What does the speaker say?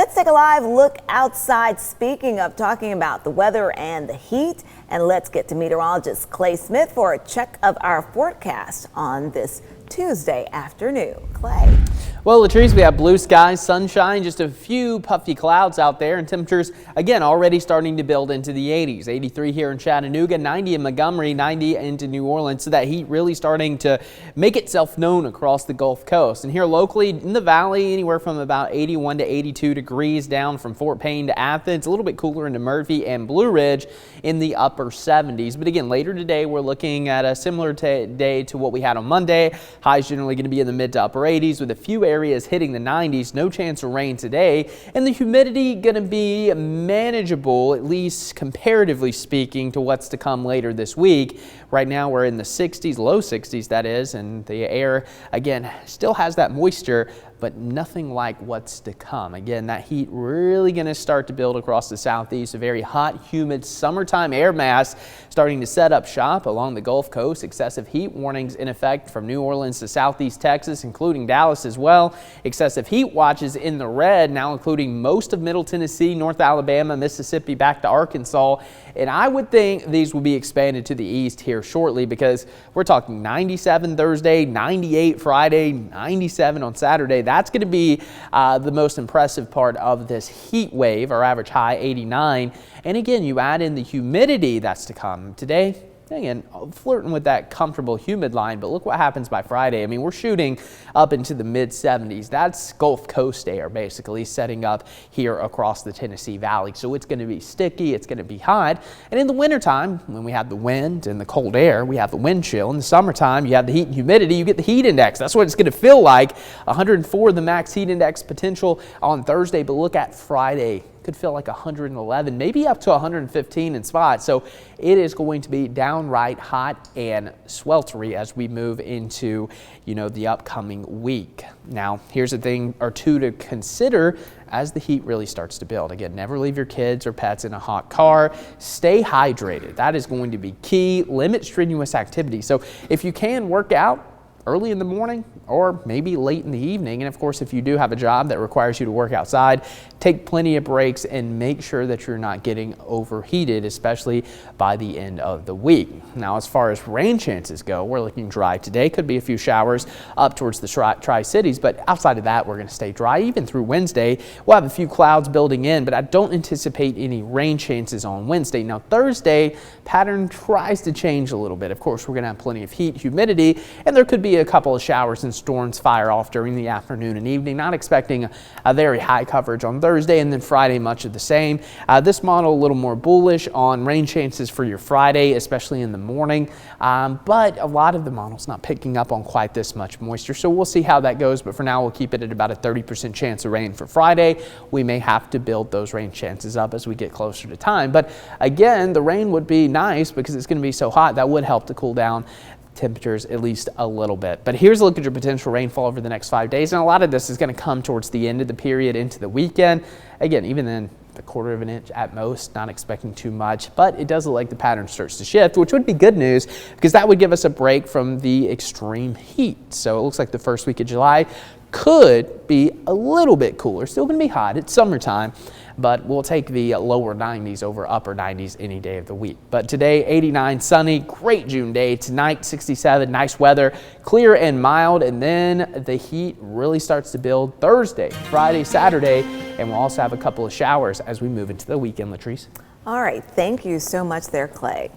Let's take a live look outside. Speaking of talking about the weather and the heat, and let's get to meteorologist Clay Smith for a check of our forecast on this Tuesday afternoon. Clay. Well, Latrice, we have blue skies, sunshine, just a few puffy clouds out there, and temperatures, again, already starting to build into the 80s. 83 here in Chattanooga, 90 in Montgomery, 90 into New Orleans. So that heat really starting to make itself known across the Gulf Coast. And here locally in the valley, anywhere from about 81 to 82 degrees down from Fort Payne to Athens. A little bit cooler into Murphy and Blue Ridge in the upper 70s. But again, later today, we're looking at a similar day to what we had on Monday. Highs generally going to be in the mid to upper 80s with a few areas hitting the 90s. No chance of rain today, and the humidity going to be manageable, at least comparatively speaking, to what's to come later this week. Right now we're in the 60s, low 60s that is, and the air again still has that moisture, but nothing like what's to come. Again, that heat really going to start to build across the southeast. A very hot, humid summertime air mass starting to set up shop along the Gulf Coast. Excessive heat warnings in effect from New Orleans to southeast Texas, including Dallas as well. Excessive heat watches in the red, now including most of Middle Tennessee, North Alabama, Mississippi, back to Arkansas. And I would think these will be expanded to the east here shortly, because we're talking 97 Thursday, 98 Friday, 97 on Saturday. That's going to be the most impressive part of this heat wave. Our average high 89. And again, you add in the humidity that's to come today. Again, flirting with that comfortable humid line, but look what happens by Friday. I mean, we're shooting up into the mid 70s. That's Gulf Coast air basically setting up here across the Tennessee Valley. So it's going to be sticky, it's going to be hot. And in the wintertime, when we have the wind and the cold air, we have the wind chill. In the summertime, you have the heat and humidity, you get the heat index. That's what it's going to feel like. 104 the max heat index potential on Thursday, but look at Friday. Could feel like 111, maybe up to 115 in spots. So it is going to be downright hot and sweltery as we move into, the upcoming week. Now, here's a thing or two to consider as the heat really starts to build. Again, never leave your kids or pets in a hot car. Stay hydrated. That is going to be key. Limit strenuous activity. So if you can work out early in the morning or maybe late in the evening. And of course, if you do have a job that requires you to work outside, take plenty of breaks and make sure that you're not getting overheated, especially by the end of the week. Now, as far as rain chances go, we're looking dry today. Could be a few showers up towards the Tri-Cities, but outside of that, we're going to stay dry. Even through Wednesday, we'll have a few clouds building in, but I don't anticipate any rain chances on Wednesday. Now, Thursday, pattern tries to change a little bit. Of course, we're going to have plenty of heat, humidity, and there could be a couple of showers and storms fire off during the afternoon and evening. Not expecting a very high coverage on Thursday, and then Friday much of the same. This model a little more bullish on rain chances for your Friday, especially in the morning, but a lot of the models not picking up on quite this much moisture, so we'll see how that goes. But for now, we'll keep it at about a 30% chance of rain for Friday. We may have to build those rain chances up as we get closer to time, but again, the rain would be nice because it's going to be so hot. That would help to cool down temperatures at least a little bit. But here's a look at your potential rainfall over the next 5 days, and a lot of this is going to come towards the end of the period into the weekend. Again, even then, a quarter of an inch at most, not expecting too much, but it does look like the pattern starts to shift, which would be good news because that would give us a break from the extreme heat. So it looks like the first week of July could be a little bit cooler. Still going to be hot. It's summertime, but we'll take the lower 90s over upper 90s any day of the week. But today, 89, sunny, great June day. Tonight, 67, nice weather, clear and mild. And then the heat really starts to build Thursday, Friday, Saturday, and we'll also have a couple of showers as we move into the weekend, Latrice. All right. Thank you so much there, Clay.